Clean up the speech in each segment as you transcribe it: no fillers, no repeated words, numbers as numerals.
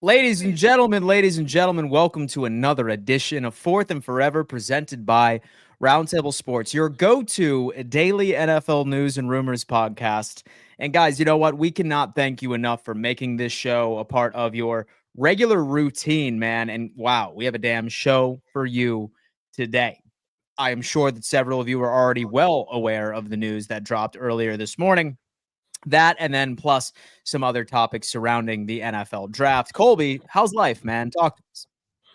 Ladies and gentlemen, welcome to another edition of Fourth and Forever presented by Roundtable Sports, your go-to daily NFL news and rumors podcast. And guys, you know what? We cannot thank you enough for making this show a part of your regular routine, man. And wow, we have a damn show for you today. I am sure that several of you are already well aware of the news that dropped earlier this morning. That and then plus some other topics surrounding the NFL draft. Colby, how's life, man? Talk to us.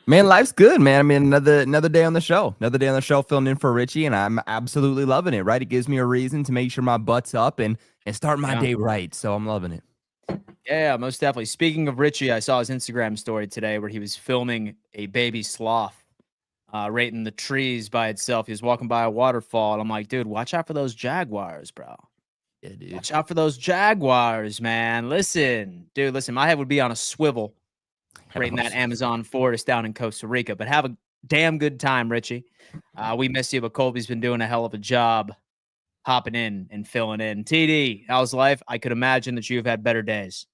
Man, life's good, man. I mean, another day on the show. Another day on the show filling in for Richie, and I'm absolutely loving it, right? It gives me a reason to make sure my butt's up and start my day right. So I'm loving it. Yeah, most definitely. Speaking of Richie, I saw his Instagram story today where he was filming a baby sloth right in the trees by itself. He was walking by a waterfall, and I'm like, dude, watch out for those jaguars, bro. Yeah, dude. Watch out for those jaguars, man. Listen, my head would be on a swivel right in that Amazon forest down in Costa Rica. But have a damn good time, Richie. We miss you, but Colby's been doing a hell of a job hopping in and filling in. TD, how's life? I could imagine that you've had better days.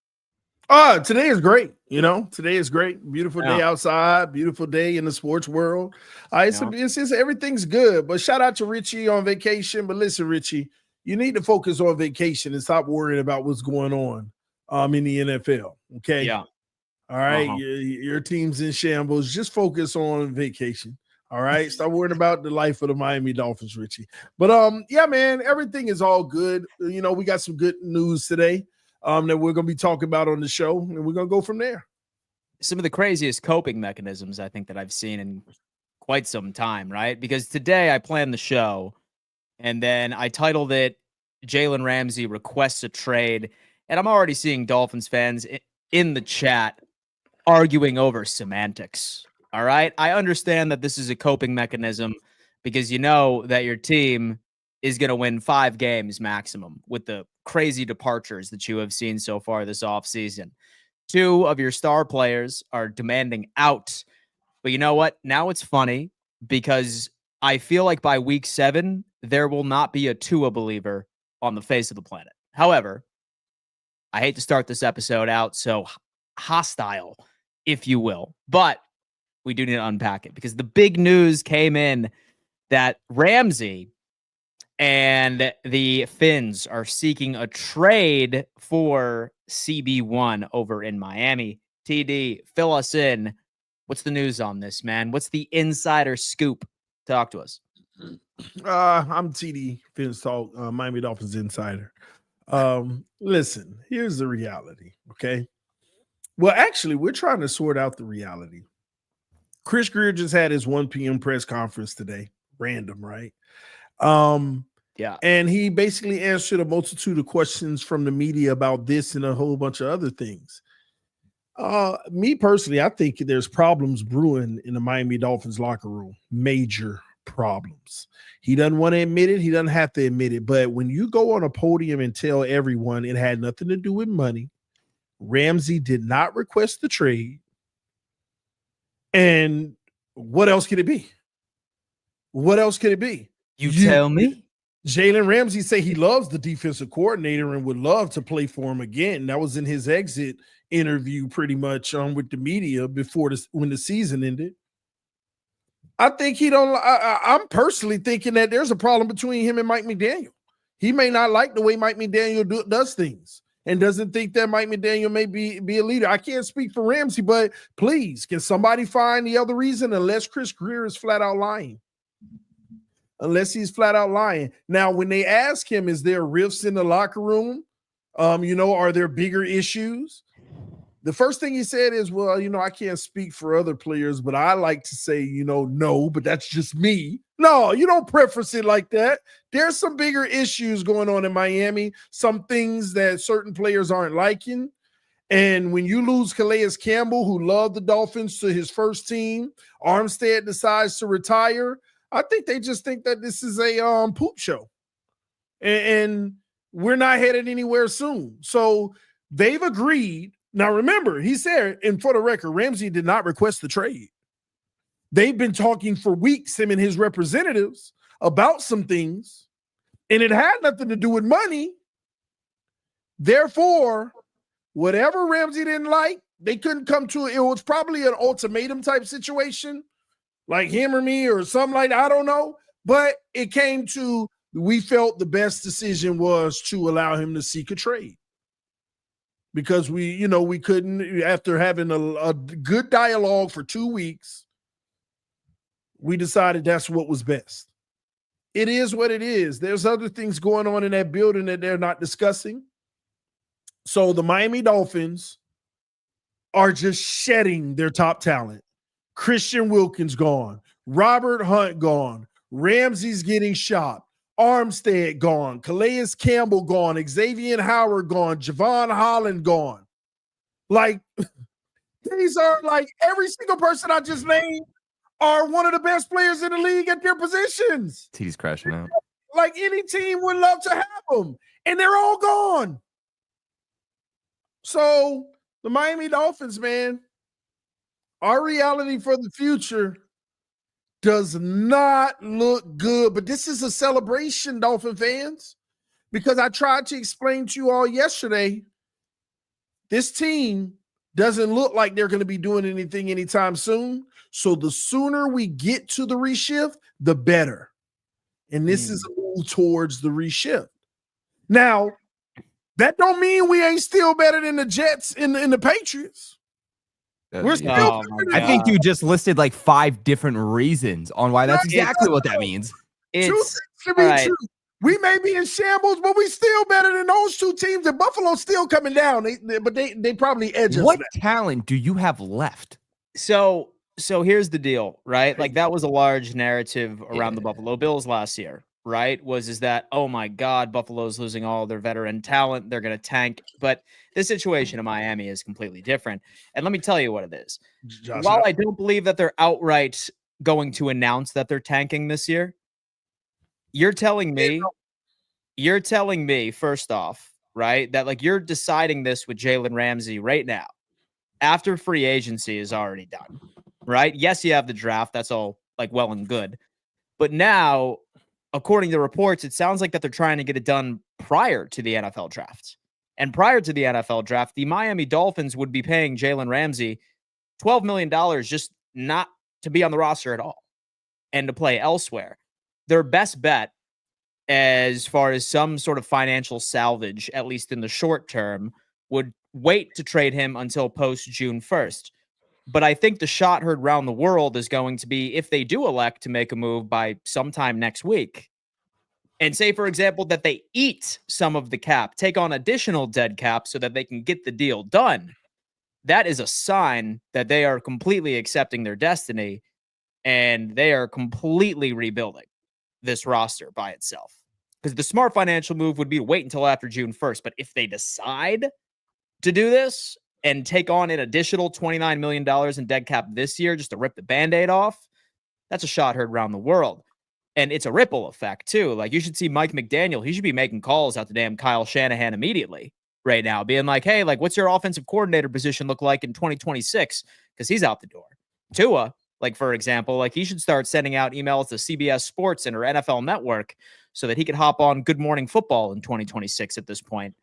Today is great. Today is great. Beautiful day outside. Beautiful day in the sports world. It's just everything's good. But shout out to Richie on vacation. But listen, Richie, you need to focus on vacation and stop worrying about what's going on in the NFL. Okay. Yeah. All right. Your team's in shambles. Just focus on vacation. All right. Stop worrying about the life of the Miami Dolphins, Richie. But yeah, man, everything is all good. We got some good news today that we're going to be talking about on the show, and we're going to go from there. Some of the craziest coping mechanisms I think that I've seen in quite some time, right? Because today I planned the show, and then I titled it Jalen Ramsey Requests a Trade, and I'm already seeing Dolphins fans in the chat arguing over semantics, all right? I understand that this is a coping mechanism because you know that your team is going to win 5 games maximum with the crazy departures that you have seen so far this offseason. 2 of your star players are demanding out. But you know what? Now it's funny because I feel like by week 7, there will not be a Tua believer on the face of the planet. However, I hate to start this episode out so hostile, if you will, but we do need to unpack it because the big news came in that Ramsey and the Phins are seeking a trade for CB1 over in Miami. TD, fill us in. What's the news on this, man? What's the insider scoop? Talk to us. I'm TD, Phins Talk, Miami Dolphins insider. Listen, here's the reality, okay? Well, actually, we're trying to sort out the reality. Chris Greer just had his 1 p.m. press conference today. Random, right? Yeah. And he basically answered a multitude of questions from the media about this and a whole bunch of other things. Me personally, I think there's problems brewing in the Miami Dolphins locker room. Major problems. He doesn't want to admit it. He doesn't have to admit it. But when you go on a podium and tell everyone it had nothing to do with money, Ramsey did not request the trade. And what else could it be? What else could it be? You tell me? Jalen Ramsey say he loves the defensive coordinator and would love to play for him again. That was in his exit interview pretty much with the media before when the season ended. I think I'm personally thinking that there's a problem between him and Mike McDaniel. He may not like the way Mike McDaniel does things and doesn't think that Mike McDaniel may be a leader. I can't speak for Ramsey, but please, can somebody find the other reason unless Chris Greer is flat out lying? Unless he's flat out lying. Now, when they ask him, is there rifts in the locker room? Are there bigger issues? The first thing he said is, well, I can't speak for other players, but I like to say, no, but that's just me. No, you don't preference it like that. There's some bigger issues going on in Miami, some things that certain players aren't liking. And when you lose Calais Campbell, who loved the Dolphins, to his first team, Armstead decides to retire, I think they just think that this is a poop show. And we're not headed anywhere soon. So they've agreed. Now, remember, he said, and for the record, Ramsey did not request the trade. They've been talking for weeks, him and his representatives, about some things, and it had nothing to do with money. Therefore, whatever Ramsey didn't like, They couldn't come to it. It was probably an ultimatum type situation, like him or me or something like that. I don't know. But it came to, we felt the best decision was to allow him to seek a trade. Because we couldn't, after having a good dialogue for 2 weeks, we decided that's what was best. It is what it is. There's other things going on in that building that they're not discussing. So the Miami Dolphins are just shedding their top talent. Christian Wilkins gone. Robert Hunt gone. Ramsey's getting shot. Armstead gone. Calais Campbell gone. Xavier Howard gone. Javon Holland gone. Like, these are like every single person I just named are one of the best players in the league at their positions. He's crashing out. Like any team would love to have them, and they're all gone. So the Miami Dolphins, man, our reality for the future does not look good. But this is a celebration, Dolphin fans, because I tried to explain to you all yesterday, this team doesn't look like they're going to be doing anything anytime soon. So the sooner we get to the reshift, the better. And this is a move towards the reshift. Now, that don't mean we ain't still better than the Jets and the Patriots. We're still I think you just listed like 5 different reasons on why that's exactly what that means. Two things to be true. We may be in shambles, but we still better than those 2 teams. And Buffalo's still coming down. But they probably edge us. What talent do you have left? So here's the deal, right? Like, that was a large narrative around the Buffalo Bills last year, right? Is that, oh my God, Buffalo's losing all their veteran talent. They're going to tank. But the situation in Miami is completely different. And let me tell you what it is. While I don't believe that they're outright going to announce that they're tanking this year, you're telling me, first off, right, that like you're deciding this with Jalen Ramsey right now, after free agency is already done, right? Yes, you have the draft. That's all like well and good. But now, according to reports, it sounds like that they're trying to get it done prior to the NFL draft. And prior to the NFL draft, the Miami Dolphins would be paying Jalen Ramsey $12 million just not to be on the roster at all and to play elsewhere. Their best bet, as far as some sort of financial salvage, at least in the short term, would wait to trade him until post June 1st. But I think the shot heard around the world is going to be, if they do elect to make a move by sometime next week, and say, for example, that they eat some of the cap, take on additional dead cap so that they can get the deal done, that is a sign that they are completely accepting their destiny and they are completely rebuilding this roster by itself. Because the smart financial move would be to wait until after June 1st. But if they decide to do this and take on an additional $29 million in dead cap this year just to rip the Band-Aid off, that's a shot heard around the world. And it's a ripple effect, too. Like, you should see Mike McDaniel. He should be making calls out to damn Kyle Shanahan immediately right now, being like, hey, like, what's your offensive coordinator position look like in 2026? Because he's out the door. Tua, like, for example, like, he should start sending out emails to CBS Sports and or NFL Network so that he could hop on Good Morning Football in 2026 at this point.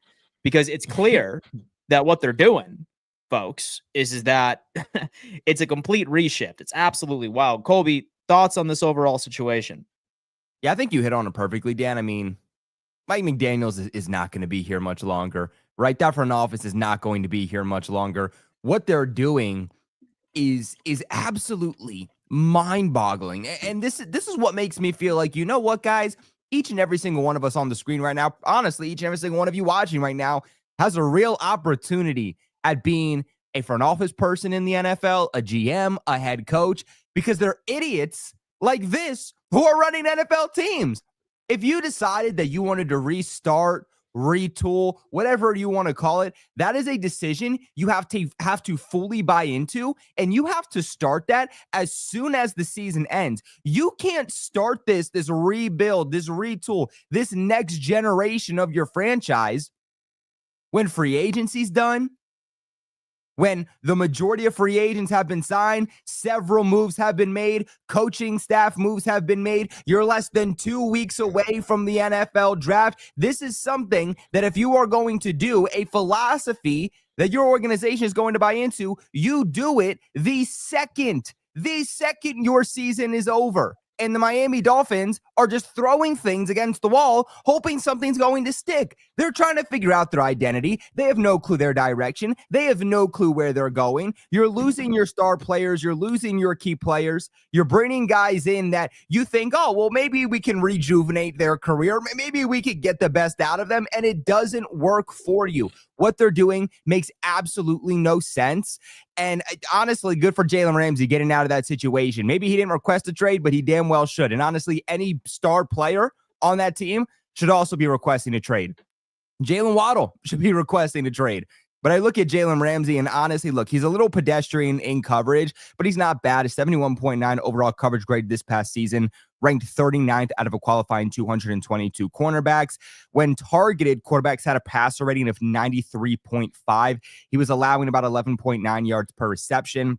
Because it's clear that what they're doing, folks, is that it's a complete reshift. It's absolutely wild. Colby, thoughts on this overall situation? Yeah, I think you hit on it perfectly, Dan. I mean, Mike McDaniels is not going to be here much longer, right? That front office is not going to be here much longer. What they're doing is absolutely mind-boggling. And this is what makes me feel like, you know what, guys? Each and every single one of us on the screen right now, honestly, each and every single one of you watching right now has a real opportunity at being a front office person in the NFL, a GM, a head coach, because they're idiots like this who are running NFL teams. If you decided that you wanted to restart, retool, whatever you want to call it, that is a decision you have to fully buy into, and you have to start that as soon as the season ends. You can't start this rebuild, this retool, this next generation of your franchise when free agency's done, when the majority of free agents have been signed, several moves have been made, coaching staff moves have been made. You're less than 2 weeks away from the NFL draft. This is something that if you are going to do a philosophy that your organization is going to buy into, you do it the second your season is over. And the Miami Dolphins are just throwing things against the wall, hoping something's going to stick. They're trying to figure out their identity. They have no clue their direction. They have no clue where they're going. You're losing your star players. You're losing your key players. You're bringing guys in that you think, oh, well, maybe we can rejuvenate their career. Maybe we could get the best out of them. And it doesn't work for you. What they're doing makes absolutely no sense. And honestly, good for Jalen Ramsey getting out of that situation. Maybe he didn't request a trade, but he damn well should. And honestly, any star player on that team should also be requesting a trade. Jalen Waddle should be requesting a trade. But I look at Jalen Ramsey and honestly, look, he's a little pedestrian in coverage, but he's not bad. A 71.9 overall coverage grade this past season, ranked 39th out of a qualifying 222 cornerbacks. When targeted, quarterbacks had a passer rating of 93.5. He was allowing about 11.9 yards per reception,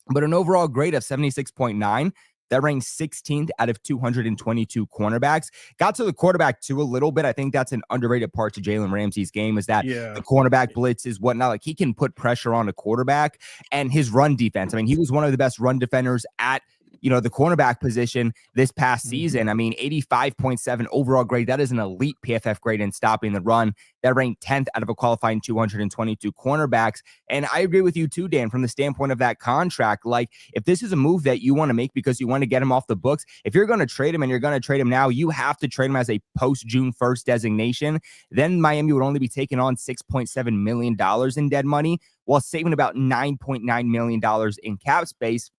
but an overall grade of 76.9. That ranked 16th out of 222 cornerbacks. Got to the quarterback too a little bit. I think that's an underrated part to Jalen Ramsey's game is that the cornerback blitzes, whatnot. Like he can put pressure on a quarterback and his run defense. I mean, he was one of the best run defenders at the cornerback position this past season. I mean, 85.7 overall grade. That is an elite PFF grade in stopping the run. That ranked 10th out of a qualifying 222 cornerbacks. And I agree with you too, Dan, from the standpoint of that contract. Like, if this is a move that you want to make because you want to get him off the books, if you're going to trade him and you're going to trade him now, you have to trade him as a post-June 1st designation. Then Miami would only be taking on $6.7 million in dead money while saving about $9.9 million in cap space.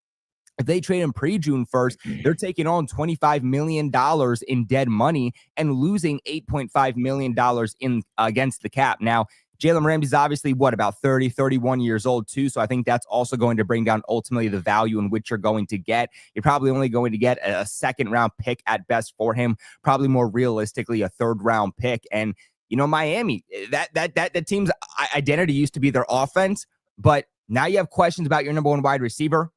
If they trade him pre-June 1st, they're taking on $25 million in dead money and losing $8.5 million in against the cap. Now, Jalen Ramsey's obviously, about 30, 31 years old too. So I think that's also going to bring down ultimately the value in which you're going to get. You're probably only going to get a second-round pick at best for him, probably more realistically a third-round pick. And, Miami, that team's identity used to be their offense, but now you have questions about your number one wide receiver.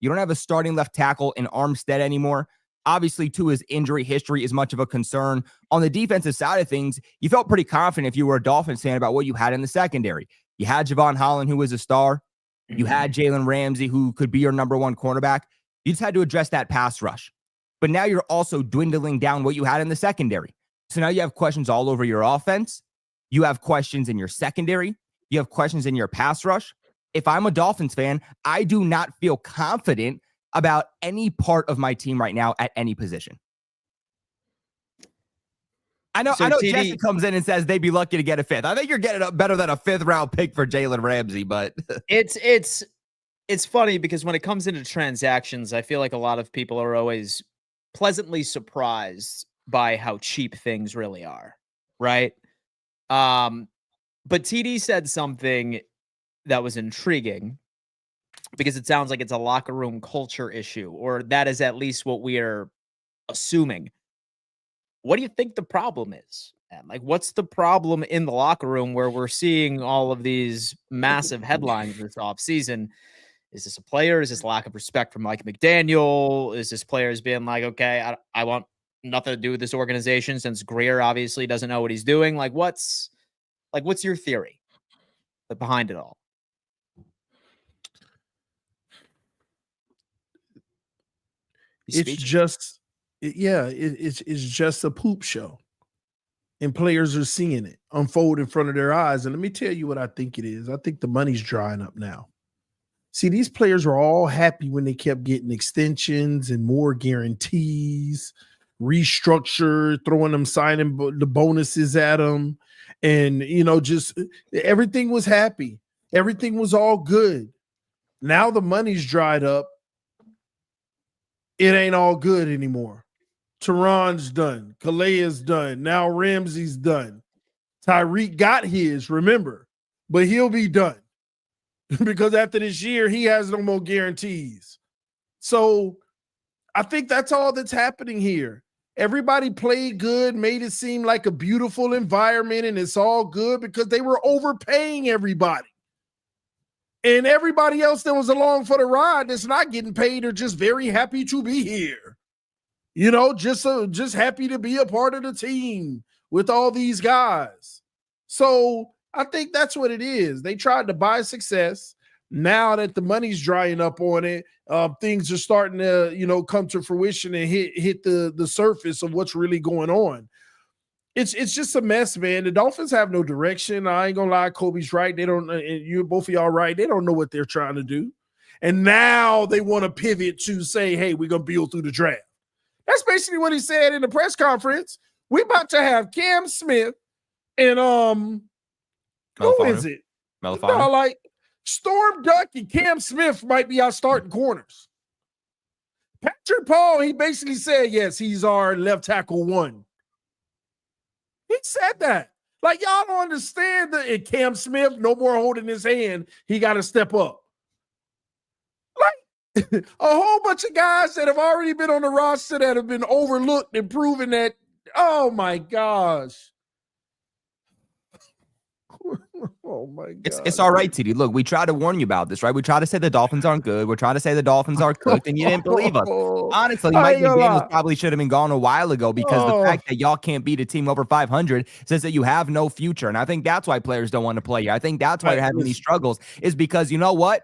You don't have a starting left tackle in Armstead anymore. Obviously, too, his injury history is much of a concern. On the defensive side of things, you felt pretty confident if you were a Dolphins fan about what you had in the secondary. You had Javon Holland, who was a star. You had Jalen Ramsey, who could be your number one cornerback. You just had to address that pass rush. But now you're also dwindling down what you had in the secondary. So now you have questions all over your offense. You have questions in your secondary. You have questions in your pass rush. If I'm a Dolphins fan, I do not feel confident about any part of my team right now at any position. I know Jesse comes in and says they'd be lucky to get a fifth. I think you're getting better than a fifth round pick for Jalen Ramsey, but it's funny because when it comes into transactions, I feel like a lot of people are always pleasantly surprised by how cheap things really are, right? But TD said something that was intriguing because it sounds like it's a locker room culture issue, or that is at least what we are assuming. What do you think the problem is? Like, what's the problem in the locker room where we're seeing all of these massive headlines this offseason? Is this a player? Is this lack of respect from Mike McDaniel? Is this players being like, okay, I want nothing to do with this organization since Greer obviously doesn't know what he's doing? What's your theory behind it all? It's just a poop show, and players are seeing it unfold in front of their eyes. And let me tell you what I think it is. I think the money's drying up now. See, these players were all happy when they kept getting extensions and more guarantees, restructure, throwing them, signing the bonuses at them. And, just everything was happy. Everything was all good. Now the money's dried up. It ain't all good anymore. Teron's done. Calea's done. Now Ramsey's done. Tyreek got his, remember, but he'll be done because after this year, he has no more guarantees. So I think that's all that's happening here. Everybody played good, made it seem like a beautiful environment, and it's all good because they were overpaying everybody. And everybody else that was along for the ride that's not getting paid are just very happy to be here. You know, just happy to be a part of the team with all these guys. So I think that's what it is. They tried to buy success. Now that the money's drying up on it, things are starting to, you know, come to fruition and hit the surface of what's really going on. It's just a mess, man. The Dolphins have no direction. I ain't gonna lie, Kobe's right. They don't, and you both of y'all right. They don't know what they're trying to do. And now they want to pivot to say, hey, we're gonna build through the draft. That's basically what he said in the press conference. We about to have Cam Smith and who is it? No, like Storm Duck and Cam Smith might be our starting corners. Patrick Paul, he basically said, yes, he's our left tackle one. He said that. Like, y'all don't understand that Cam Smith, no more holding his hand. He got to step up. Like, a whole bunch of guys that have already been on the roster that have been overlooked and proven that, oh, my gosh. Oh, my God. It's all right, TD. Look, we tried to warn you about this, right? We tried to say the Dolphins aren't good. We're trying to say the Dolphins are cooked, and you didn't believe us. Honestly, Mike McDaniels probably should have been gone a while ago because the fact that y'all can't beat a team over 500 says that you have no future. And I think that's why players don't want to play you. I think that's why you're having these struggles is because you know what?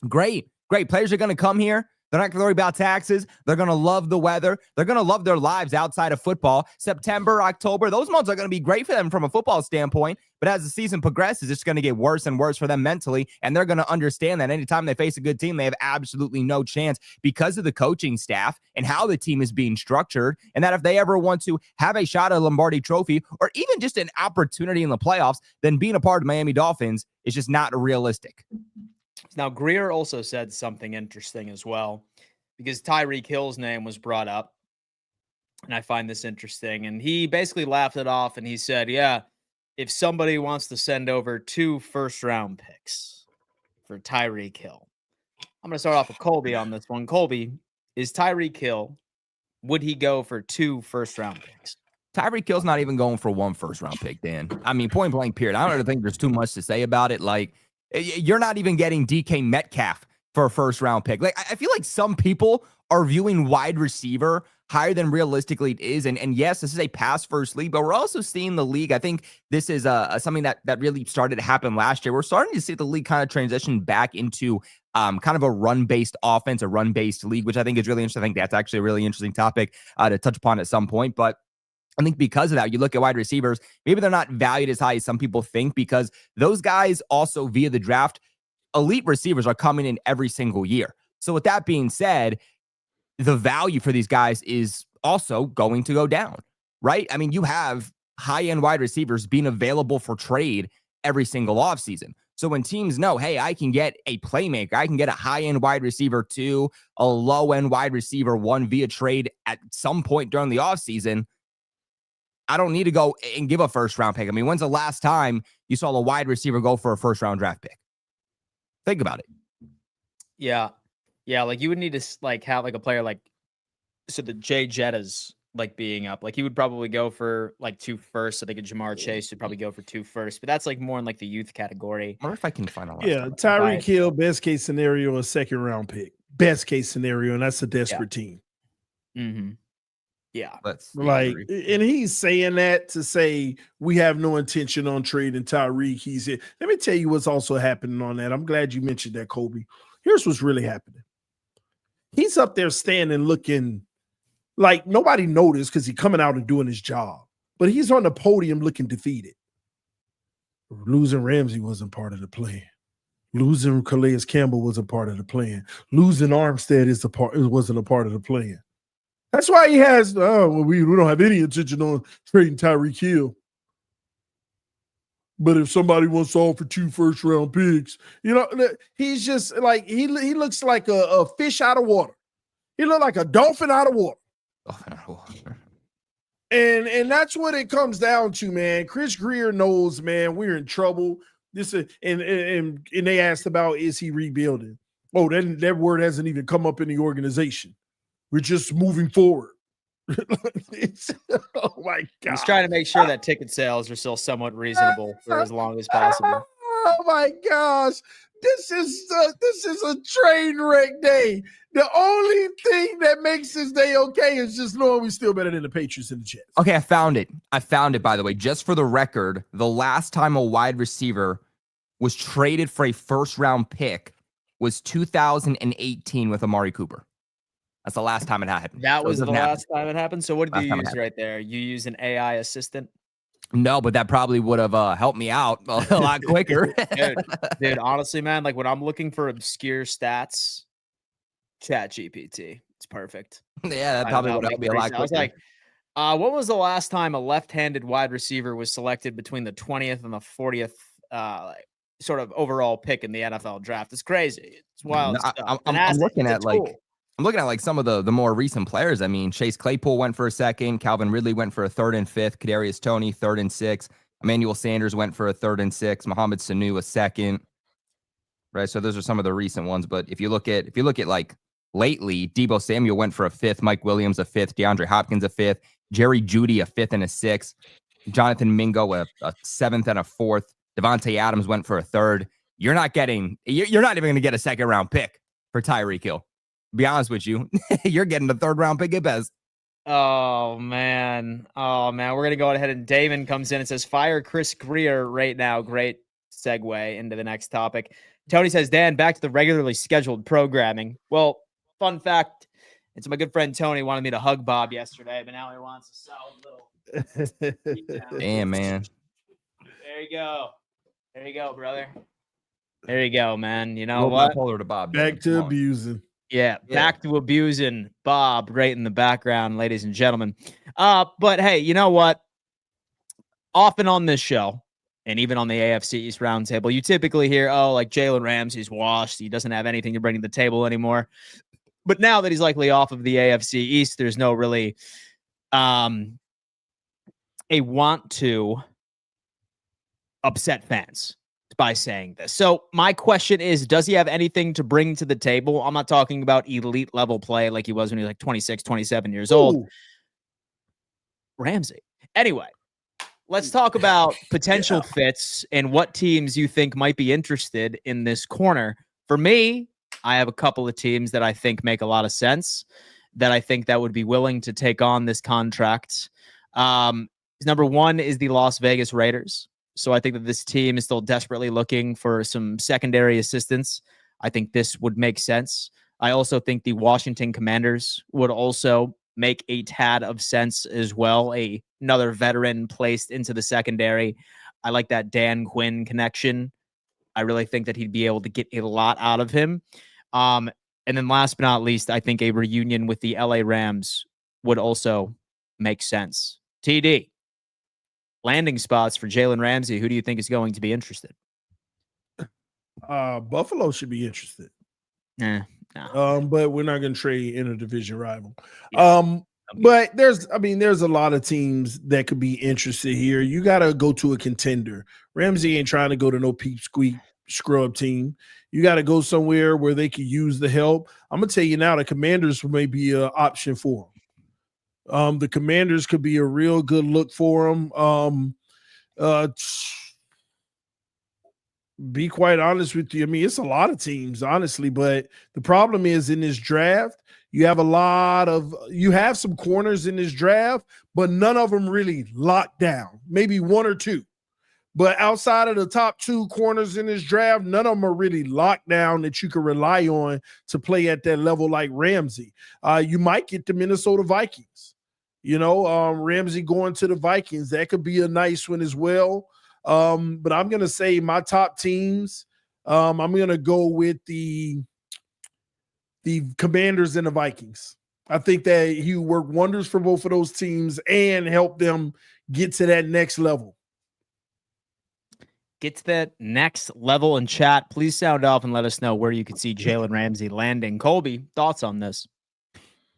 Great. Players are going to come here. They're not going to worry about taxes. They're going to love the weather. They're going to love their lives outside of football. September, October, those months are going to be great for them from a football standpoint. But as the season progresses, it's going to get worse and worse for them mentally. And they're going to understand that anytime they face a good team, they have absolutely no chance because of the coaching staff and how the team is being structured. And that if they ever want to have a shot at a Lombardi trophy or even just an opportunity in the playoffs, then being a part of Miami Dolphins is just not realistic. Now, Greer also said something interesting as well, because Tyreek Hill's name was brought up, and I find this interesting. And he basically laughed it off, and he said, yeah, if somebody wants to send over 2 first-round picks for Tyreek Hill. I'm going to start off with Colby on this one. Colby, is Tyreek Hill, would he go for 2 first-round picks? Tyreek Hill's not even going for 1 first-round pick, Dan. I mean, point blank period. I don't think there's too much to say about it. Like, you're not even getting DK Metcalf for a first-round pick. Like, I feel like some people are viewing wide receiver higher than realistically it is. And yes, this is a pass-first league, but we're also seeing the league. I think this is something that really started to happen last year. We're starting to see the league kind of transition back into kind of a run-based offense, a run-based league, which I think is really interesting. I think that's actually a really interesting topic to touch upon at some point. But I think because of that, you look at wide receivers, maybe they're not valued as high as some people think because those guys also via the draft, elite receivers are coming in every single year. So with that being said, the value for these guys is also going to go down, right? I mean, you have high-end wide receivers being available for trade every single offseason. So when teams know, hey, I can get a playmaker, I can get a high-end wide receiver 2, a low-end wide receiver 1 via trade at some point during the offseason, I don't need to go and give a first-round pick. I mean, when's the last time you saw a wide receiver go for a first-round draft pick? Think about it. Yeah. Like you would need to like have like a player like, so the Jay Jetta's like being up. Like he would probably go for like 2 firsts. I think a Jamar Chase would probably go for 2 firsts, but that's like more in like the youth category. I wonder if I can find a last Yeah, Tyreek Hill, best case scenario, a 2nd-round pick. Best case scenario, and that's a desperate team. Mm-hmm. Yeah. Like, and he's saying that to say we have no intention on trading Tyreek. He's here. Let me tell you what's also happening on that. I'm glad you mentioned that, Kobe. Here's what's really happening. He's up there standing looking like nobody noticed because he's coming out and doing his job. But he's on the podium looking defeated. Losing Ramsey wasn't part of the plan. Losing Calais Campbell wasn't part of the plan. Losing Armstead wasn't a part of the plan. That's why he has, we don't have any intention on trading Tyreek Hill. But if somebody wants to offer 2 first-round picks, you know, he's just like, he looks like a fish out of water. He looked like a dolphin out of water. And that's what it comes down to, man. Chris Greer knows, man, we're in trouble. And they asked about, is he rebuilding? Oh, that word hasn't even come up in the organization. We're just moving forward. Oh my God. He's trying to make sure that ticket sales are still somewhat reasonable for as long as possible. Oh my gosh. this is a train wreck day. The only thing that makes this day okay is just knowing we're still better than the Patriots in the Jets. Okay, I found it. By the way. Just for the record, the last time a wide receiver was traded for a first-round pick was 2018 with Amari Cooper. That's the last time it happened. That was the last time it happened? So what did you use right there? You use an AI assistant? No, but that probably would have helped me out a lot quicker. Dude, honestly, man, like when I'm looking for obscure stats, ChatGPT, it's perfect. Yeah, that probably would help me a lot quicker. I was like, when was the last time a left-handed wide receiver was selected between the 20th and the 40th sort of overall pick in the NFL draft? It's crazy. It's wild stuff. I'm looking at like some of the more recent players. I mean, Chase Claypool went for a second. Calvin Ridley went for a 3rd and 5th. Kadarius Toney 3rd and 6th. Emmanuel Sanders went for a 3rd and 6th. Mohamed Sanu a 2nd. Right. So those are some of the recent ones. But if you look at like lately, Deebo Samuel went for a 5th. Mike Williams a 5th. DeAndre Hopkins a 5th. Jerry Jeudy a 5th and a 6th. Jonathan Mingo a 7th and a 4th. Devontae Adams went for a 3rd. You're not even going to get a 2nd round pick for Tyreek Hill. Be honest with you, you're getting the 3rd round pick at best. Oh man. We're gonna go ahead and Damon comes in and says, "Fire Chris Greer right now." Great segue into the next topic. Tony says, "Dan, back to the regularly scheduled programming." Well, fun fact: it's my good friend Tony wanted me to hug Bob yesterday, but now he wants a solid little. Damn, man. There you go, brother. There you go, man. You know what? Bipolar to Bob. Back to abusing. Yeah, back to abusing Bob right in the background, ladies and gentlemen. But hey, you know what? Often on this show, and even on the AFC East Roundtable, you typically hear, like Jalen Ramsey's washed. He doesn't have anything to bring to the table anymore. But now that he's likely off of the AFC East, there's no really a want to upset fans by saying this. So my question is, does he have anything to bring to the table? I'm not talking about elite level play like he was when he was like 26, 27 years old. Ramsey. Anyway, let's talk about potential fits and what teams you think might be interested in this corner. For me, I have a couple of teams that I think make a lot of sense, that I think that would be willing to take on this contract. Number one is the Las Vegas Raiders. So I think that this team is still desperately looking for some secondary assistance. I think this would make sense. I also think the Washington Commanders would also make a tad of sense as well. Another veteran placed into the secondary. I like that Dan Quinn connection. I really think that he'd be able to get a lot out of him. And then last but not least, I think a reunion with the LA Rams would also make sense. TD. Landing spots for Jalen Ramsey. Who do you think is going to be interested? Buffalo should be interested. No. But we're not going to trade in a division rival. Yeah. But there's a lot of teams that could be interested here. You got to go to a contender. Ramsey ain't trying to go to no peep squeak scrub team. You got to go somewhere where they could use the help. I'm going to tell you now, the Commanders may be an option for them. The Commanders could be a real good look for them. Be quite honest with you. I mean, it's a lot of teams, honestly, but the problem is in this draft, you have some corners in this draft, but none of them really locked down. Maybe one or two. But outside of the top 2 corners in this draft, none of them are really locked down that you can rely on to play at that level like Ramsey. You might get the Minnesota Vikings. Ramsey going to the Vikings, that could be a nice one as well. But I'm going to say my top teams, I'm going to go with the Commanders and the Vikings. I think that he worked wonders for both of those teams and help them get to that next level. Get to that next level in chat. Please sound off and let us know where you could see Jalen Ramsey landing. Colby, thoughts on this?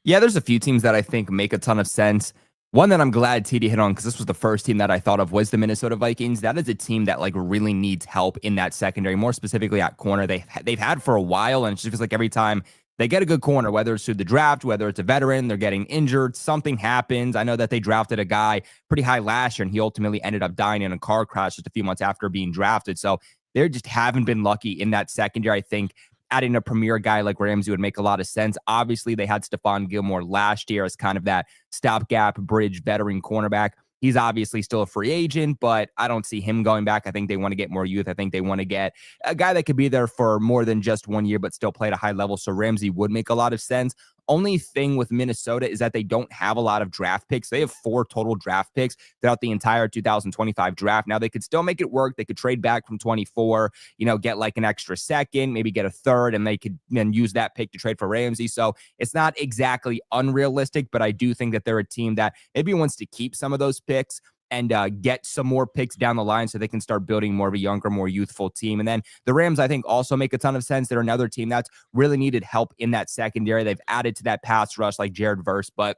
Yeah, there's a few teams that I think make a ton of sense. One that I'm glad TD hit on, because this was the first team that I thought of, was the Minnesota Vikings. That is a team that really needs help in that secondary, more specifically at corner. They've had for a while, and it just feels like every time they get a good corner, whether it's through the draft, whether it's a veteran, they're getting injured, something happens. I know that they drafted a guy pretty high last year, and he ultimately ended up dying in a car crash just a few months after being drafted. So They just haven't been lucky in that secondary. I think adding a premier guy like Ramsey would make a lot of sense. Obviously, they had Stephon Gilmore last year as kind of that stopgap bridge veteran cornerback. He's obviously still a free agent, but I don't see him going back. I think they want to get more youth. I think they want to get a guy that could be there for more than just 1 year, but still play at a high level. So Ramsey would make a lot of sense. Only thing with Minnesota is that they don't have a lot of draft picks. They have 4 total draft picks throughout the entire 2025 draft. Now, they could still make it work. They could trade back from 24, get like an extra second, maybe get a third, and they could then use that pick to trade for Ramsey. So it's not exactly unrealistic, but I do think that they're a team that maybe wants to keep some of those picks and get some more picks down the line so they can start building more of a younger, more youthful team. And then the Rams, I think, also make a ton of sense. They're another team that's really needed help in that secondary. They've added to that pass rush like Jared Verse, but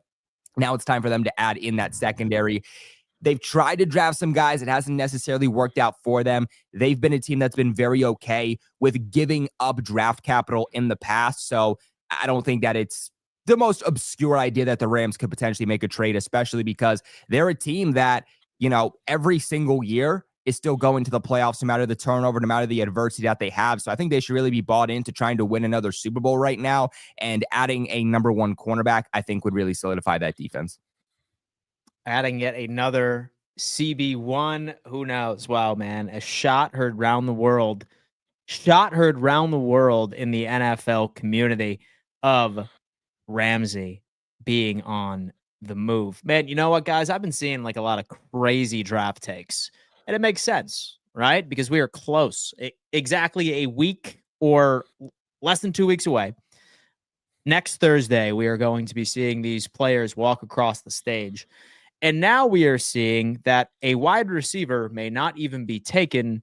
now it's time for them to add in that secondary. They've tried to draft some guys. It hasn't necessarily worked out for them. They've been a team that's been very okay with giving up draft capital in the past. So I don't think that it's the most obscure idea that the Rams could potentially make a trade, especially because they're a team that, every single year is still going to the playoffs, no matter the turnover, no matter the adversity that they have. So I think they should really be bought into trying to win another Super Bowl right now, and adding a number 1 cornerback, I think, would really solidify that defense. Adding yet another CB1, who knows? Wow, man, a shot heard round the world in the NFL community of Ramsey being on the move. Man, you know what, guys? I've been seeing like a lot of crazy draft takes, and it makes sense, right? Because we are close, exactly a week or less than 2 weeks away. Next Thursday, we are going to be seeing these players walk across the stage. And now we are seeing that a wide receiver may not even be taken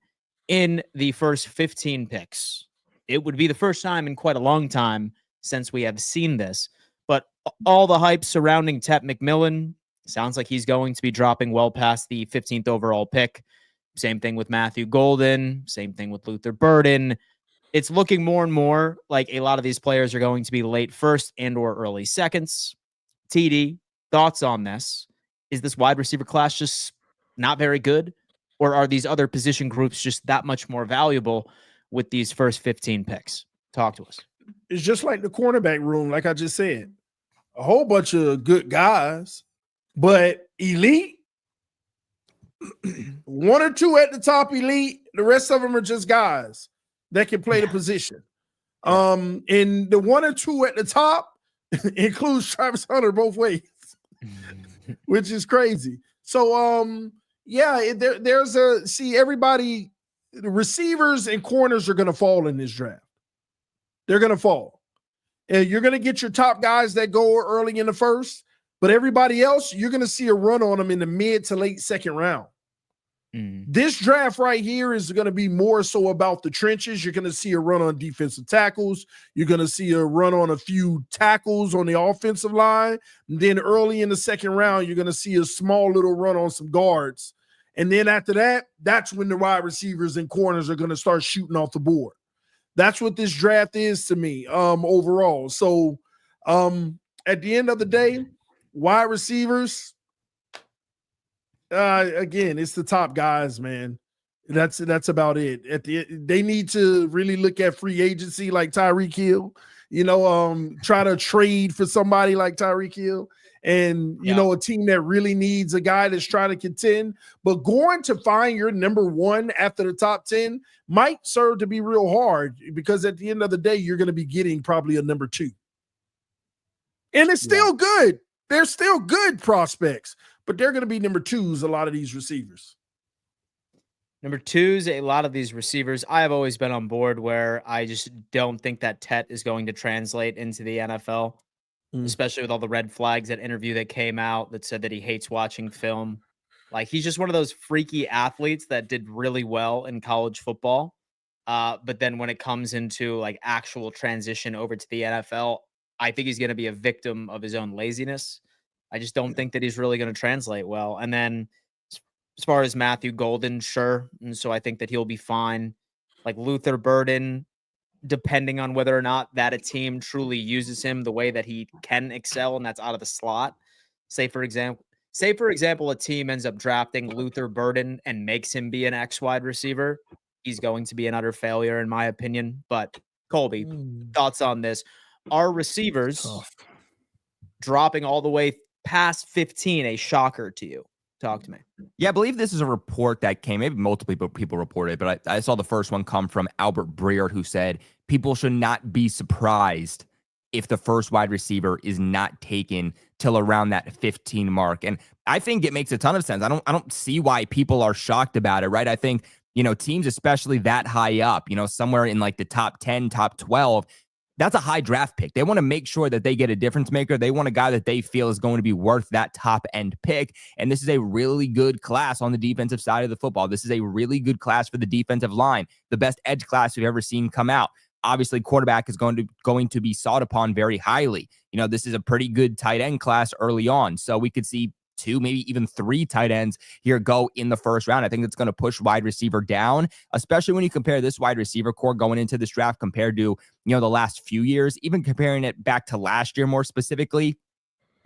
in the first 15 picks. It would be the first time in quite a long time since we have seen this. But all the hype surrounding Tet McMillan sounds like he's going to be dropping well past the 15th overall pick. Same thing with Matthew Golden. Same thing with Luther Burden. It's looking more and more like a lot of these players are going to be late first and or early seconds. TD, thoughts on this? Is this wide receiver class just not very good? Or are these other position groups just that much more valuable with these first 15 picks? Talk to us. It's just like the cornerback room, like I just said. A whole bunch of good guys, but elite, 1 or 2 at the top elite, the rest of them are just guys that can play the position. And the 1 or 2 at the top includes Travis Hunter both ways, which is crazy. So, everybody, the receivers and corners are going to fall in this draft. They're going to fall. And you're going to get your top guys that go early in the first, but everybody else, you're going to see a run on them in the mid to late second round. This draft right here is going to be more so about the trenches. You're going to see a run on defensive tackles. You're going to see a run on a few tackles on the offensive line. And then early in the second round, you're going to see a small little run on some guards. And then after that, that's when the wide receivers and corners are going to start shooting off the board. That's what this draft is to me, overall. So at the end of the day, wide receivers, again, it's the top guys, man. That's about it. They need to really look at free agency like Tyreek Hill, try to trade for somebody like Tyreek Hill. And, a team that really needs a guy that's trying to contend. But going to find your number 1 after the top 10 might serve to be real hard, because at the end of the day, you're going to be getting probably a number 2. And it's still good. They're still good prospects, but they're going to be number 2s, a lot of these receivers. Number 2s, a lot of these receivers. I have always been on board where I just don't think that Tet is going to translate into the NFL. Especially with all the red flags, that interview that came out that said that he hates watching film. Like, he's just one of those freaky athletes that did really well in college football. But then when it comes into like actual transition over to the NFL, I think he's going to be a victim of his own laziness. I just don't think that he's really going to translate well. And then as far as Matthew Golden, sure. And so I think that he'll be fine. Like Luther Burden, depending on whether or not that a team truly uses him the way that he can excel, and that's out of the slot. Say for example, a team ends up drafting Luther Burden and makes him be an X wide receiver. he's going to be an utter failure, in my opinion. But Colby, Mm, thoughts on this? Are receivers tough. dropping all the way past 15 a shocker to you? Talk to me. Yeah, I believe this is a report that came, maybe multiple people reported it, but I saw the first one come from Albert Breer, who said people should not be surprised if the first wide receiver is not taken till around that 15 mark. And I think it makes a ton of sense. I don't see why people are shocked about it, right? I think, teams, especially that high up, somewhere in like the top 10, top 12, that's a high draft pick. They want to make sure that they get a difference maker. They want a guy that they feel is going to be worth that top end pick. And this is a really good class on the defensive side of the football. This is a really good class for the defensive line, the best edge class we've ever seen come out. Obviously, quarterback is going to be sought upon very highly. This is a pretty good tight end class early on. So we could see 2, maybe even 3 tight ends here go in the first round. I think it's going to push wide receiver down, especially when you compare this wide receiver core going into this draft compared to, the last few years, even comparing it back to last year more specifically.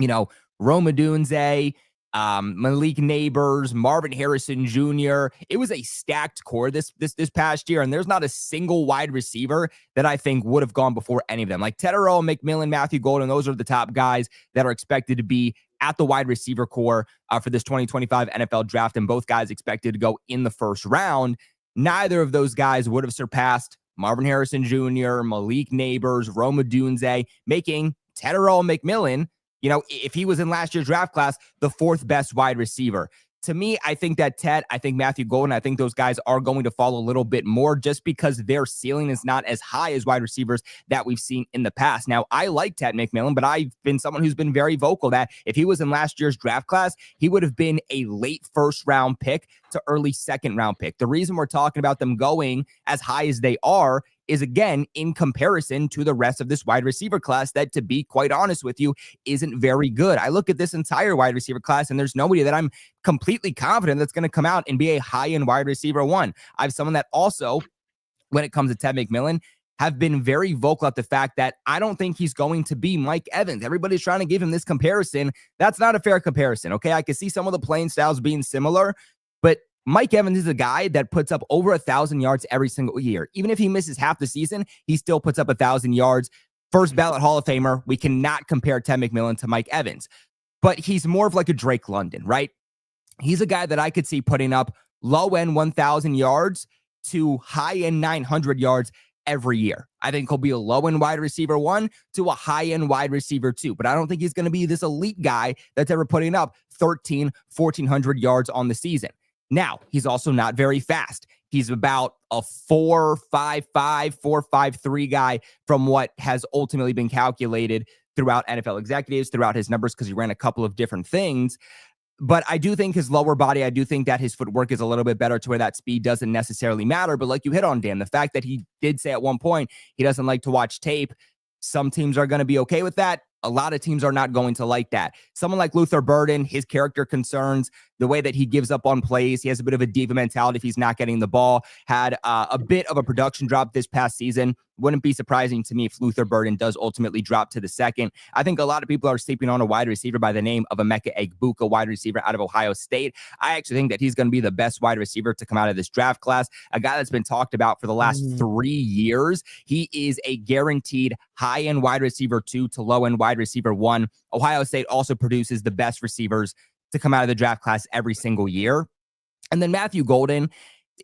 Rome Odunze, Malik Neighbors, Marvin Harrison Jr. It was a stacked core this past year, and there's not a single wide receiver that I think would have gone before any of them. Like Tetero, McMillan, Matthew Golden, those are the top guys that are expected to be at the wide receiver core for this 2025 NFL draft, and both guys expected to go in the first round. Neither of those guys would have surpassed Marvin Harrison Jr., Malik Neighbors, Rome Odunze, making Tetero McMillan, if he was in last year's draft class, the 4th best wide receiver. To me, I think that I think Matthew Golden, I think those guys are going to fall a little bit more just because their ceiling is not as high as wide receivers that we've seen in the past. Now, I like Ted McMillan, but I've been someone who's been very vocal that if he was in last year's draft class, he would have been a late first round pick to early second round pick. The reason we're talking about them going as high as they are is, again, in comparison to the rest of this wide receiver class that, to be quite honest with you, isn't very good. I look at this entire wide receiver class, and there's nobody that I'm completely confident that's going to come out and be a high-end wide receiver one. I have someone that also, when it comes to Ted McMillan, have been very vocal at the fact that I don't think he's going to be Mike Evans. Everybody's trying to give him this comparison. That's not a fair comparison, okay? I can see some of the playing styles being similar, but Mike Evans is a guy that puts up over 1,000 yards every single year. Even if he misses half the season, he still puts up 1,000 yards. First ballot Hall of Famer. We cannot compare Ted McMillan to Mike Evans, but he's more of like a Drake London, right? He's a guy that I could see putting up low-end 1,000 yards to high-end 900 yards every year. I think he'll be a low-end wide receiver 1 to a high-end wide receiver 2, but I don't think he's going to be this elite guy that's ever putting up 1,400 yards on the season. Now, he's also not very fast. He's about a 4.55, 4.53 guy from what has ultimately been calculated throughout NFL executives, throughout his numbers, because he ran a couple of different things. But I do think his lower body, I do think that his footwork is a little bit better to where that speed doesn't necessarily matter. But like you hit on, Dan, the fact that he did say at one point he doesn't like to watch tape, some teams are going to be okay with that. A lot of teams are not going to like that. Someone like Luther Burden, his character concerns, the way that he gives up on plays, he has a bit of a diva mentality if he's not getting the ball, had a bit of a production drop this past season. Wouldn't be surprising to me if Luther Burden does ultimately drop to the second. I think a lot of people are sleeping on a wide receiver by the name of Emeka Egbuka, wide receiver out of Ohio State. I actually think that he's going to be the best wide receiver to come out of this draft class, a guy that's been talked about for the last 3 years. He is a guaranteed high-end wide receiver 2 to low-end wide receiver 1. Ohio State also produces the best receivers to come out of the draft class every single year. And then Matthew Golden,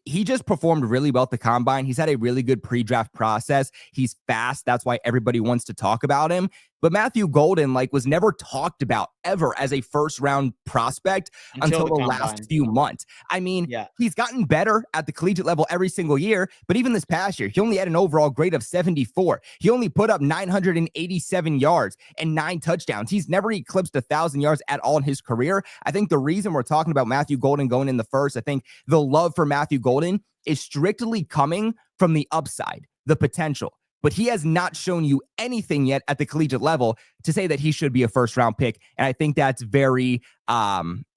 he just performed really well at the combine. He's had a really good pre-draft process. He's fast. That's why everybody wants to talk about him. But Matthew Golden, was never talked about ever as a first-round prospect until the last few months. I mean, He's gotten better at the collegiate level every single year, but even this past year, he only had an overall grade of 74. He only put up 987 yards and 9 touchdowns. He's never eclipsed 1,000 yards at all in his career. I think the reason we're talking about Matthew Golden going in the first, I think the love for Matthew Golden is strictly coming from the upside, the potential. But he has not shown you anything yet at the collegiate level to say that he should be a first-round pick. And I think that's very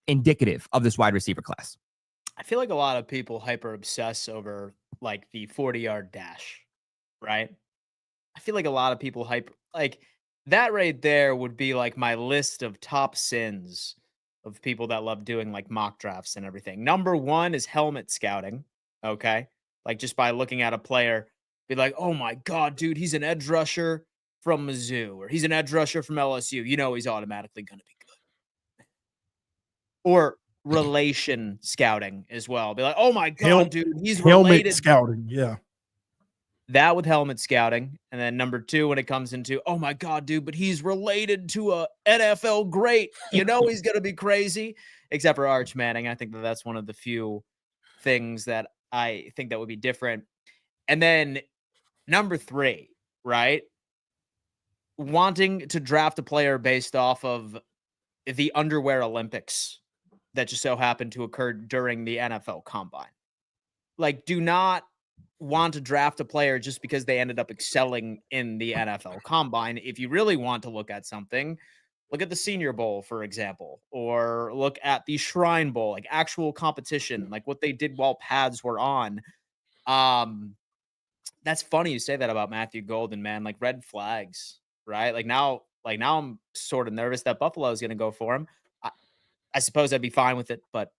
indicative of this wide receiver class. I feel like a lot of people hyper-obsess over, the 40-yard dash, right? I feel like a lot of people that right there would be, my list of top sins of people that love doing, mock drafts and everything. Number 1 is helmet scouting, okay? Like just by looking at a player, be like, oh my God, dude, he's an edge rusher from Mizzou, or he's an edge rusher from LSU. You know, he's automatically going to be good. Or relation scouting as well. Be like, oh my God, dude, he's related. Helmet scouting, yeah. That with helmet scouting. And then number 2, when it comes into, oh my God, dude, but he's related to a NFL great. You know he's going to be crazy. Except for Arch Manning. I think that's one of the few things that I think that would be different. And then number 3, right? Wanting to draft a player based off of the underwear Olympics that just so happened to occur during the NFL Combine. Like, do not want to draft a player just because they ended up excelling in the NFL Combine. If you really want to look at something, look at the Senior Bowl, for example, or look at the Shrine Bowl, like actual competition, like what they did while pads were on. That's funny you say that about Matthew Golden, man. Like red flags, right? Like now I'm sort of nervous that Buffalo is going to go for him. I suppose I'd be fine with it, but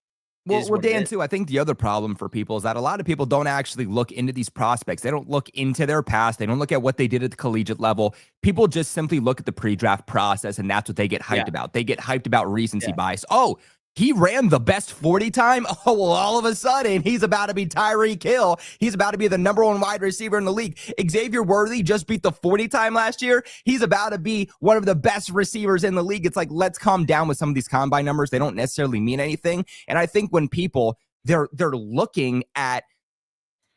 well, Dan, too, I think the other problem for people is that a lot of people don't actually look into these prospects. They don't look into their past. They don't look at what they did at the collegiate level. People just simply look at the pre-draft process, and that's what they get hyped about. They get hyped about recency bias. Oh, he ran the best 40 time. Oh, well, all of a sudden, he's about to be Tyreek Hill. He's about to be the #1 wide receiver in the league. Xavier Worthy just beat the 40 time last year. He's about to be one of the best receivers in the league. It's like, let's calm down with some of these combine numbers. They don't necessarily mean anything. And I think when people, they're looking at,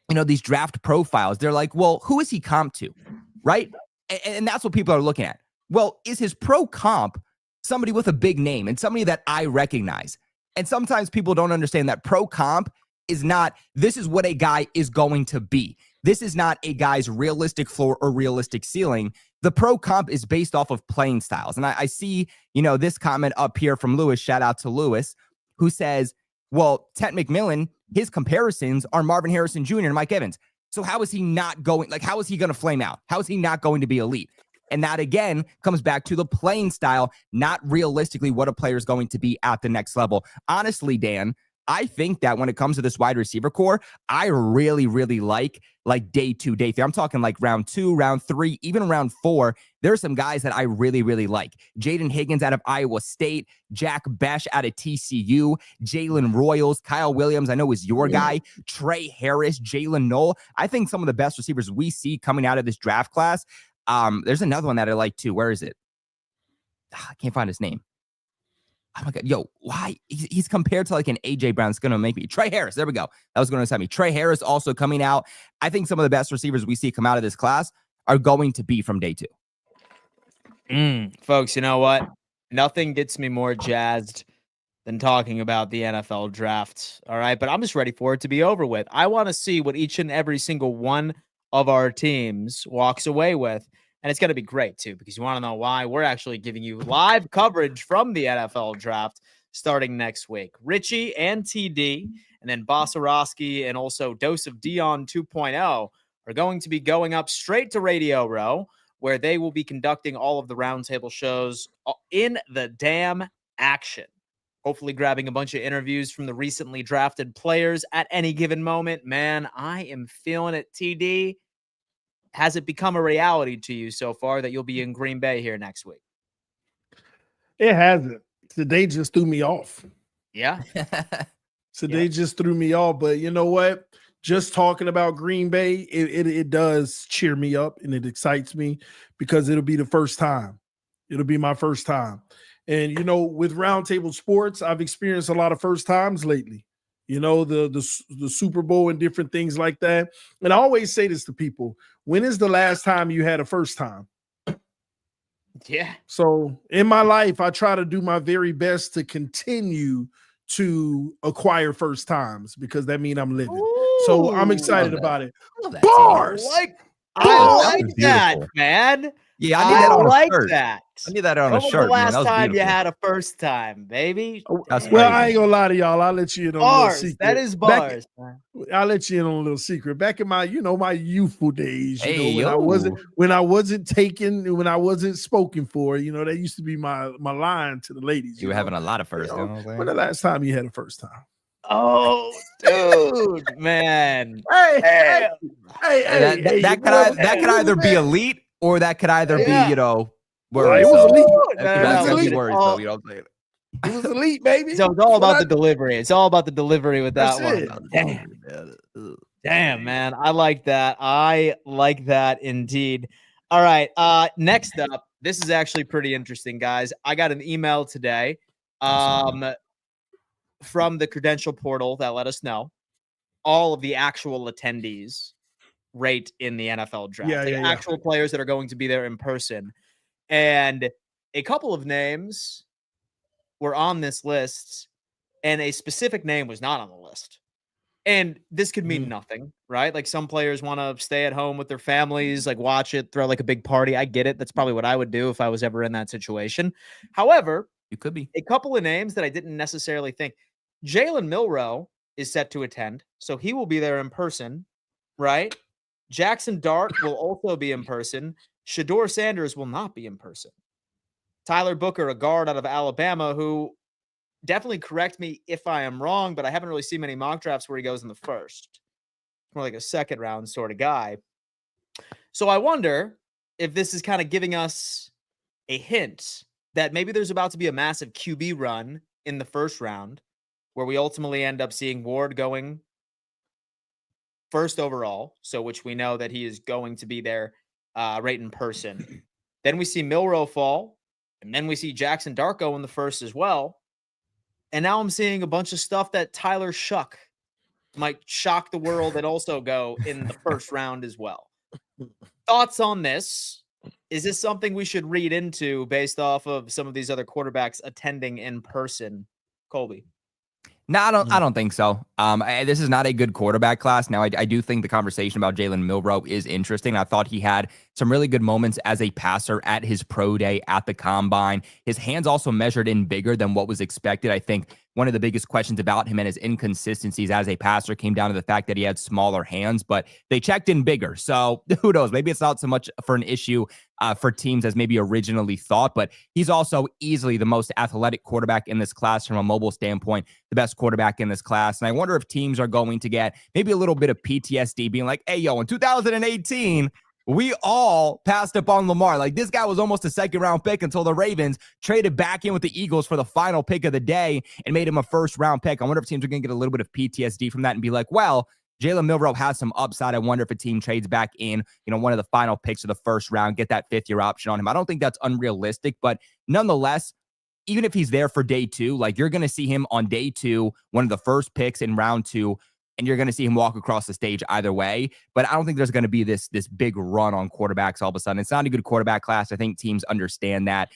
these draft profiles, they're like, well, who is he comp to? Right? And that's what people are looking at. Well, is his pro comp somebody with a big name and somebody that I recognize? And sometimes people don't understand that pro comp is not, this is what a guy is going to be. This is not a guy's realistic floor or realistic ceiling. The pro comp is based off of playing styles. And I see, this comment up here from Lewis, shout out to Lewis, who says, well, Tent McMillan, his comparisons are Marvin Harrison Jr. and Mike Evans. So how is he not going, how is he going to flame out? How is he not going to be elite? And that, again, comes back to the playing style, not realistically what a player is going to be at the next level. Honestly, Dan, I think that when it comes to this wide receiver core, I really, really like day 2, day 3. I'm talking like round 2, round 3, even round 4. There are some guys that I really, really like. Jaden Higgins out of Iowa State, Jack Besh out of TCU, Jalen Royals, Kyle Williams, I know is your guy, Trey Harris, Jalen Knoll. I think some of the best receivers we see coming out of this draft class. There's another one that I like too. Where is it? I can't find his name. Oh my God. Yo, why? He's compared to like an AJ Brown. It's going to make me. Trey Harris. There we go. That was going to send me. Trey Harris also coming out. I think some of the best receivers we see come out of this class are going to be from day 2. Folks, you know what? Nothing gets me more jazzed than talking about the NFL draft. All right. But I'm just ready for it to be over with. I want to see what each and every single one of our teams walks away with. And it's going to be great, too, because you want to know why. We're actually giving you live coverage from the NFL draft starting next week. Richie and TD, and then Bossarowski and also Dose of Dion 2.0 are going to be going up straight to Radio Row, where they will be conducting all of the roundtable shows in the damn action. Hopefully grabbing a bunch of interviews from the recently drafted players at any given moment. Man, I am feeling it, TD. Has it become a reality to you so far that you'll be in Green Bay here next week? It hasn't. Today just threw me off. Yeah. Today just threw me off. But you know what? Just talking about Green Bay, it does cheer me up and it excites me because it'll be the first time. It'll be my first time. And, with Roundtable Sports, I've experienced a lot of first times lately. The Super Bowl and different things like that. And I always say this to people. When is the last time you had a first time? Yeah. So in my life, I try to do my very best to continue to acquire first times because that means I'm living. So I'm excited about it. Bars! I like that, man. Yeah, I need that on a shirt. That. I need that on a shirt. When was the last time beautiful. you had a first time, baby? Well, I ain't gonna lie to y'all. I'll let you in on a little secret. That is bars. I'll let you in on a little secret. Back in my, my youthful days, when I wasn't taken, when I wasn't spoken for, that used to be my line to the ladies. You were having a lot of firsts. When the last time you had a first time? Oh, dude, man. Hey, That could either be elite or that could either be, Yeah. you know, It worrisome. was elite. That could be elite. worrisome. You know what I'm saying? It was elite, baby. So it's all about the delivery. It's all about the delivery with that That's one. it. Damn, man. I like that. I like that indeed. All right. Next up, this is actually pretty interesting, guys. I got an email today from the credential portal that let us know all of the actual attendees rate in the NFL draft. Actual players that are going to be there in person. And a couple of names were on this list, and a specific name was not on the list. And this could mean nothing, right? Like some players want to stay at home with their families, like watch it, throw like a big party. I get it. That's probably what I would do if I was ever in that situation. However, You could be. a couple of names that I didn't necessarily think. Jalen Milroe is set to attend, so he will be there in person, right? Jackson Dart will also be in person. Shedeur Sanders will not be in person. Tyler Booker, a guard out of Alabama, who definitely correct me if I am wrong, but I haven't really seen many mock drafts where he goes in the first. More like a second round sort of guy. So I wonder if this is kind of giving us a hint that maybe there's about to be a massive QB run in the first round where we ultimately end up seeing Ward going first overall, so which we know that he is going to be there right in person. Then we see Milroe fall, and then we see Jackson Dart go in the first as well. And now I'm seeing a bunch of stuff that Tyler Shuck might shock the world and also go in the first round as well. Thoughts on this? Is this something we should read into based off of some of these other quarterbacks attending in person? Colby. No, I don't think so. This is not a good quarterback class. Now, I do think the conversation about Jalen Milroe is interesting. I thought he had some really good moments as a passer at his pro day at the combine. His hands also measured in bigger than what was expected. I think one of the biggest questions about him and his inconsistencies as a passer came down to the fact that he had smaller hands, but they checked in bigger. So who knows? Maybe it's not so much for an issue for teams as maybe originally thought, but he's also easily the most athletic quarterback in this class from a mobile standpoint, the best quarterback in this class. And I wonder if teams are going to get maybe a little bit of PTSD being like, hey, yo, in 2018, we all passed up on Lamar. Like, this guy was almost a second-round pick until the Ravens traded back in with the Eagles for the final pick of the day and made him a first-round pick. I wonder if teams are going to get a little bit of PTSD from that and be like, well, Jalen Milroe has some upside. I wonder if a team trades back in, one of the final picks of the first round, get that fifth-year option on him. I don't think that's unrealistic, but nonetheless, even if he's there for day two, like, you're going to see him on day two, one of the first picks in round two, and you're going to see him walk across the stage either way. But I don't think there's going to be this big run on quarterbacks all of a sudden. It's not a good quarterback class. I think teams understand that.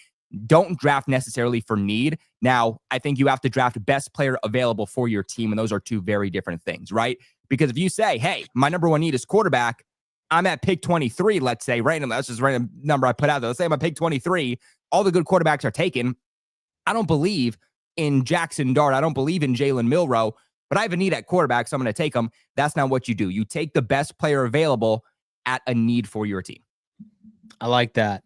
Don't draft necessarily for need. Now, I think you have to draft best player available for your team, and those are two very different things, right? Because if you say, hey, my number one need is quarterback, I'm at pick 23, let's say, random, that's just a random number I put out there. Let's say I'm at pick 23, all the good quarterbacks are taken. I don't believe in Jackson Dart. I don't believe in Jalen Milroe, but I have a need at quarterback, so I'm going to take them. That's not what you do. You take the best player available at a need for your team. I like that.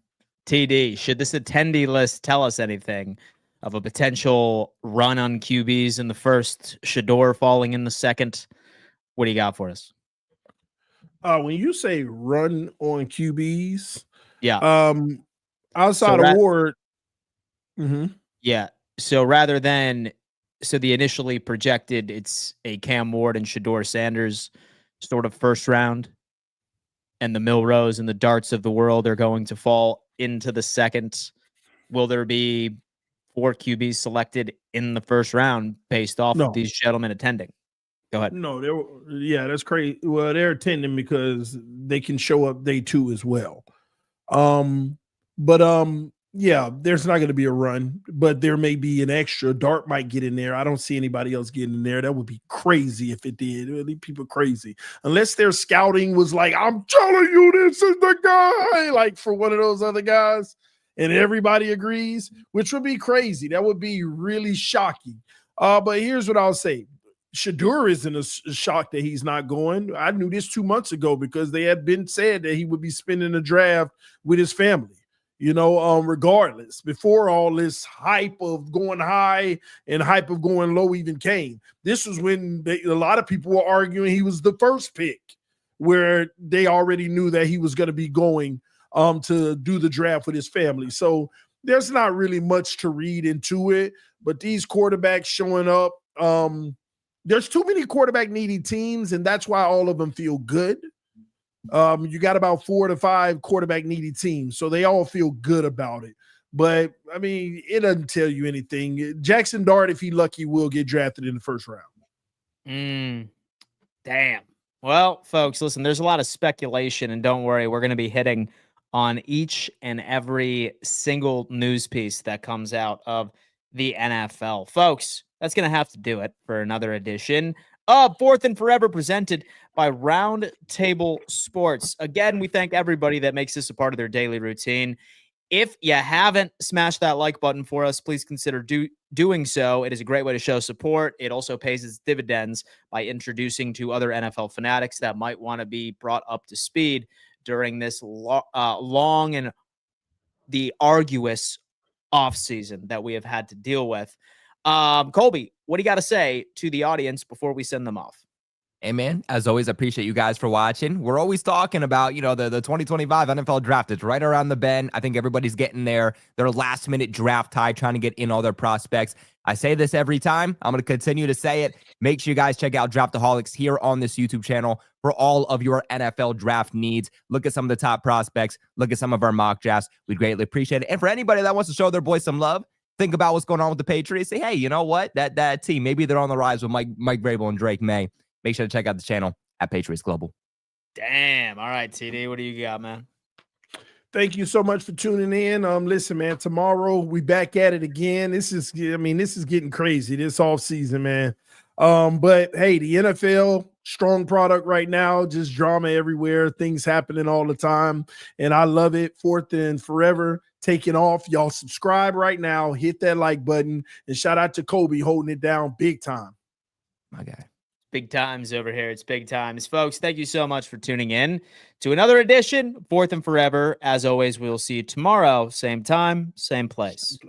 TD, should this attendee list tell us anything of a potential run on QBs in the first, Shedeur falling in the second? What do you got for us? When you say run on QBs, yeah, outside of Ward, yeah. So rather than the initially projected, it's a Cam Ward and Shedeur Sanders sort of first round, and the Milroes and the Darts of the world are going to fall into the second. Will there be 4 QBs selected in the first round based off of these gentlemen attending? Go ahead. No, that's crazy. Well, they're attending because they can show up day two as well. Yeah, there's not going to be a run, but there may be an extra. Dart might get in there. I don't see anybody else getting in there. That would be crazy if it did. It would leave people crazy. Unless their scouting was like, I'm telling you, this is the guy, like for one of those other guys, and everybody agrees, which would be crazy. That would be really shocking. But here's what I'll say. Shedeur isn't a shock that he's not going. I knew this 2 months ago because they had been said that he would be spending the draft with his family. regardless, before all this hype of going high and hype of going low even came. This was when a lot of people were arguing he was the first pick, where they already knew that he was going to be going to do the draft with his family. So there's not really much to read into it, but these quarterbacks showing up, there's too many quarterback needy teams, and that's why all of them feel good. You got about 4 to 5 quarterback needy teams, so they all feel good about it. But I mean, it doesn't tell you anything. Jackson Dart, if he's lucky, will get drafted in the first round. Damn. Well, folks, listen, there's a lot of speculation, and don't worry, we're going to be hitting on each and every single news piece that comes out of the NFL. Folks, that's going to have to do it for another edition of Fourth and Forever, presented by Roundtable Sports. Again, we thank everybody that makes this a part of their daily routine. If you haven't smashed that like button for us, please consider doing so. It is a great way to show support. It also pays its dividends by introducing to other NFL fanatics that might want to be brought up to speed during this long and the arduous offseason that we have had to deal with. Colby, what do you got to say to the audience before we send them off? Hey, man, as always, I appreciate you guys for watching. We're always talking about, the 2025 NFL draft. It's right around the bend. I think everybody's getting their last-minute draft tide, trying to get in all their prospects. I say this every time. I'm going to continue to say it. Make sure you guys check out Draftaholics here on this YouTube channel for all of your NFL draft needs. Look at some of the top prospects. Look at some of our mock drafts. We'd greatly appreciate it. And for anybody that wants to show their boys some love, think about what's going on with the Patriots. Say, hey, you know what? That team, maybe they're on the rise with Mike Vrabel and Drake May. Make sure to check out the channel at Patriots Global. Damn. All right, TD, what do you got, man? Thank you so much for tuning in. Listen, man, tomorrow we back at it again. This is getting crazy this off season, man. But hey, the NFL, strong product right now, just drama everywhere, things happening all the time. And I love it. Fourth and Forever taking off. Y'all subscribe right now, hit that like button, and shout out to Kobe holding it down big time. My guy. Big times over here. It's big times. Folks, thank you so much for tuning in to another edition, Fourth and Forever. As always, we'll see you tomorrow, same time, same place.